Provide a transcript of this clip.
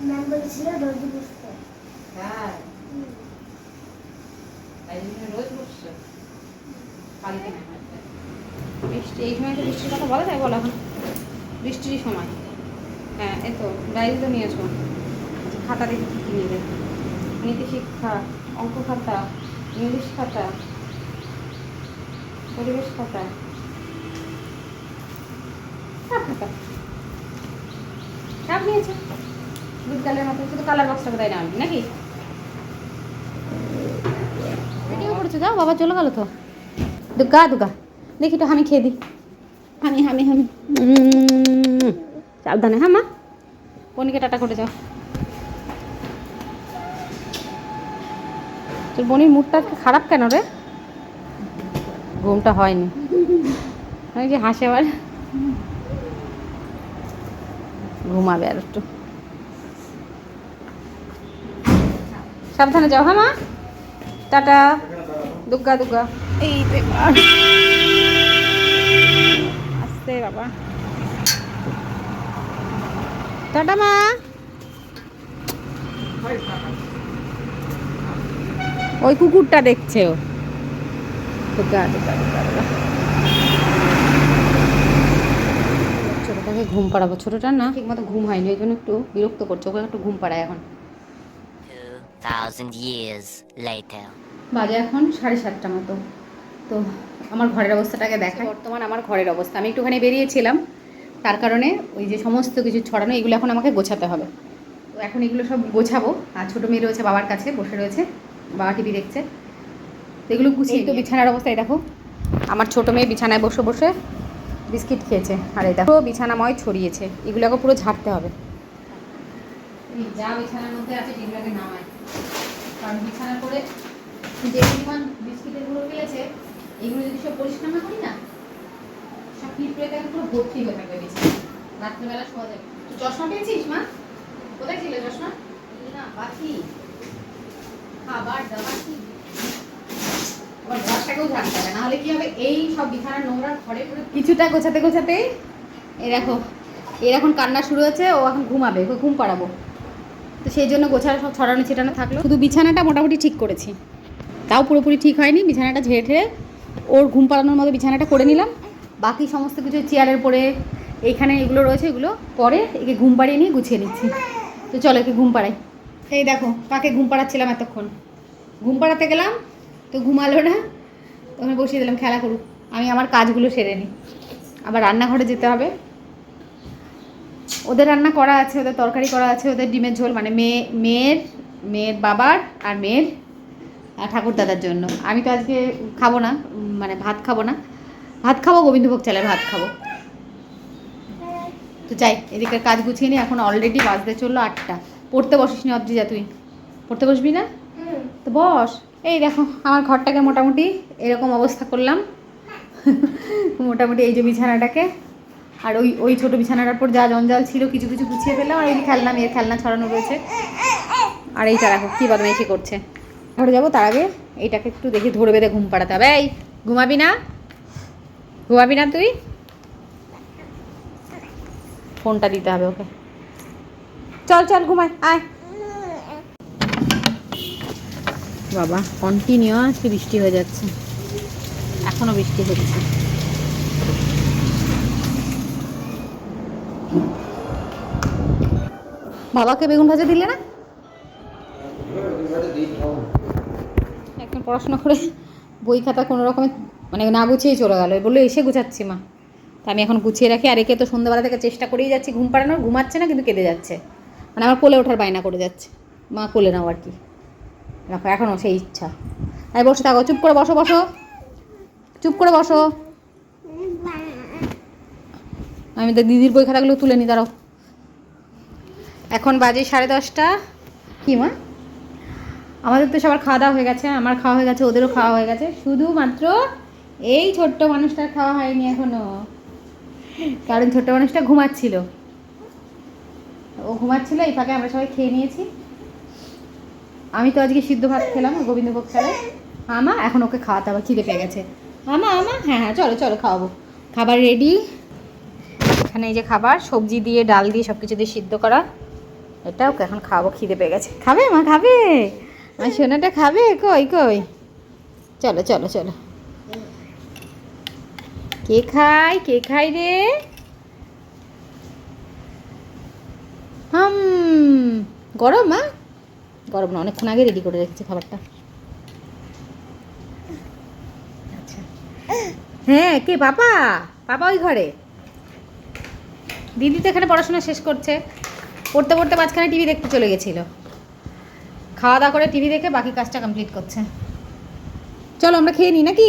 Ma'am বলেছিল রোজ বসতে। হ্যাঁ, তাই জন্য রোজ বসছো। কালকে না বৃষ্টি, এই সময় তো বৃষ্টির কথা বলা যায়? বলা এখন বৃষ্টিরই সময়। হ্যাঁ, এই তো ডায়েরি তো নিয়েছো। আচ্ছা, খাতা দেখে কী কী নেবে? নীতি শিক্ষা, অঙ্ক খাতা, ইংলিশ খাতা, পরিবেশ খাতা, সব খাতা সব নিয়েছে। বিদ্যালয়ের মতো শুধু কালার বক্সটা কোথায় না আনবি নাকি? রেডিও পড়েছো? যাও, বাবা চলে গেল তো। দুগা দুগা, দেখি তো আমি খেয়ে দিই। হামি হামি হামি। সাবধানে। হ্যাঁ মা, বনিকে টাটা করে যাও। তোর বনির মুডটা আজকে খারাপ কেন রে? ঘুমটা হয়নি, ওই যে হাসে আবার। ঘুমাবে আর একটু। সাবধানে যাও। হ্যাঁ মা, টাটা। দুগ্গা দুগ্গা। এই তো এবার আসতে বাবা। টাটা মা। ওই কুকুরটা দেখছে ও। দুগ্গা দুগ্গা দুগ্গা দুগ্গা। ছোটোটাকে ঘুম পাড়াবো। ছোটোটার না ঠিক মতো ঘুম হয়নি, ওই জন্য একটু বিরক্ত করছে। ওকে একটু ঘুম পাড়ায় এখন। 2000 years later. বাজে এখন 7:30 মতো। তো আমার ঘরের অবস্থাটাকে দেখা। বর্তমান আমার ঘরের অবস্থা, আমি একটুখানি বেরিয়েছিলাম, তার কারণে ওই যে সমস্ত কিছু ছড়ানো, এগুলো এখন আমাকে গোছাতে হবে। তো এখন এগুলো সব গোছাবো। আর ছোটো মেয়ে রয়েছে বাবার কাছে, বসে রয়েছে, বাবা টিভি দেখছে। তো এগুলো গুছিয়ে। তো বিছানার অবস্থায় দেখো, আমার ছোটো মেয়ে বিছানায় বসে বসে বিস্কিট খেয়েছে। আর এই দেখো বিছানাময় ছড়িয়েছে, এগুলোকে পুরো ঝাড়তে হবে। এই যা বিছানার মধ্যে আছে এগুলোকে নামায়, কারণ বিছানা করে যে পরিমাণ বিস্কিটের গুঁড়ো ফেলেছে, এগুলো যদি সব পরিষ্কার না করি না, সব পিঁপড়ে দেখে পুরো ভর্তি হয়ে থাকবে বিছানা। রাত্রেবেলা শোয়া যাবে। তো চশমা পেয়েছিস মা? কোথায় ছিল চশমা? না বাকি খাবার দাবার কি আবার ঘরটাকেও ঝাড়তে হবে, নাহলে কি হবে, এই সব বিছানার নোংরা ঘরে পুরো। কিছুটা গোছাতে গোছাতেই এই দেখো এর এখন কান্না শুরু হচ্ছে। ও এখন ঘুমাবে, ওকে ঘুম পাড়াবো। তো সেই জন্য গোছানো সব ছড়ানো ছিটানো থাকলো। শুধু বিছানাটা মোটামুটি ঠিক করেছি, তাও পুরোপুরি ঠিক হয়নি। বিছানাটা ঝেড়ে ঠেড়ে ওর ঘুম পাড়ানোর মতো বিছানাটা করে নিলাম। বাকি সমস্ত কিছু চেয়ারের পরে এইখানে এগুলো রয়েছে, এগুলো পরে একে ঘুম পাড়িয়ে নিয়ে গুছিয়ে নিচ্ছি। তো চলো একে ঘুম পাড়াই। এই দেখো কাকে ঘুম পাড়াচ্ছিলাম এতক্ষণ। ঘুম পাড়াতে গেলাম তো ঘুমালো না, তখন বসিয়ে দিলাম খেলা করুক, আমি আমার কাজগুলো সেরে নিই। আবার রান্নাঘরে যেতে হবে, ওদের রান্না করা আছে, ওদের তরকারি করা আছে, ওদের ডিমের ঝোল, মানে মেয়ের বাবার আর মেয়ের ঠাকুরদাদার জন্য। আমি তো আজকে খাবো না, মানে ভাত খাবো না। ভাত খাবো গোবিন্দভোগ চালের ভাত খাবো। তো যাই এদিকের কাজ গুছিয়ে নিই। এখন অলরেডি বাজতে চললো 8টা। পড়তে বসিস নি অদ্রিজা? তুই পড়তে বসবি না? তো বস। এই দেখো আমার ঘরটাকে মোটামুটি এরকম অবস্থা করলাম। মোটামুটি এই যে বিছানাটাকে, আর ওই ওই ছোটো বিছানাটার পর যা জঞ্জাল ছিল কিছু কিছু গুছিয়ে ফেললাম। আর এই খেলনা, মেয়ের খেলনা ছড়ানো রয়েছে। আর এইটা দেখো কী বদমাইশি করছে। ঘরে যাবো তার আগে এইটাকে একটু দেখি ধরে বেঁধে ঘুম পাড়াতে হবে। এই ঘুমাবি না? ঘুমাবি না তুই? ফোনটা দিতে হবে ওকে। চল চল ঘুমায় আয়। বাবা কন্টিনিউয়াস বৃষ্টি হয়ে যাচ্ছে, এখনো বৃষ্টি হচ্ছে। বাবাকে বেগুন ভাজা দিলে না? একদম পড়াশোনা করে বই খাতা কোনো রকমে মানে না গুছিয়েই চলে গেলো, বললো এসে গুছাচ্ছি মা। তা আমি এখন গুছিয়ে রাখি। আর একে তো সন্ধ্যাবেলা থেকে চেষ্টা করেই যাচ্ছি ঘুম পাড়ানোর, ঘুমাচ্ছে না কিন্তু কেঁদে যাচ্ছে, মানে আমার কোলে ওঠার বায়না করে যাচ্ছে, মা কোলে নাও আর কি। দেখো এখনও সেই ইচ্ছা। তাই বসে থাকো, চুপ করে বসো, বসো চুপ করে বসো। আমি তো দিদির বই খাতাগুলো তুলে নিই, দাঁড়াও। এখন বাজে 10:30। কি মা? আমাদের তো সবার খাওয়া দাওয়া হয়ে গেছে, আমার খাওয়া হয়ে গেছে, ওদেরও খাওয়া হয়ে গেছে, শুধুমাত্র এই ছোট্ট মানুষটার খাওয়া হয়নি এখনো, কারণ ছোট্ট মানুষটা ঘুমাচ্ছিল। ও ঘুমাচ্ছিল, এই ফাঁকে আমরা সবাই খেয়ে নিয়েছি। আমি তো আজকে সিদ্ধ ভাত খেলাম গোবিন্দভোগ চালে। আমা এখন ওকে খাওয়াতে হবে, খিদে পেয়ে গেছে। আমা হ্যাঁ হ্যাঁ চলো চলো খাওয়াবো। খাবার রেডি। এখানে এই যে খাবার, সবজি দিয়ে ডাল দিয়ে সব কিছু দিয়ে সিদ্ধ করা, এটাও এখন খাবো, খিদে পেয়ে গেছে। খাবে মা, খাবে? আমার সোনাটা খাবে? কই কই, চলো চলো চলো। কে খায়, কে খায় রে? গরম মা? গরম না, অনেকক্ষণ আগে রেডি করে রেখেছি খাবারটা। আচ্ছা হ্যাঁ, কে? পাপা? পাপা ওই ঘরে। দিদি তো এখানে পড়াশোনা শেষ করছে, পড়তে পড়তে মাঝখানে টিভি দেখতে চলে গেছিলো। খাওয়া দাওয়া করে টিভি দেখে বাকি কাজটা কমপ্লিট করছে। চলো আমরা খেয়ে নিই নাকি?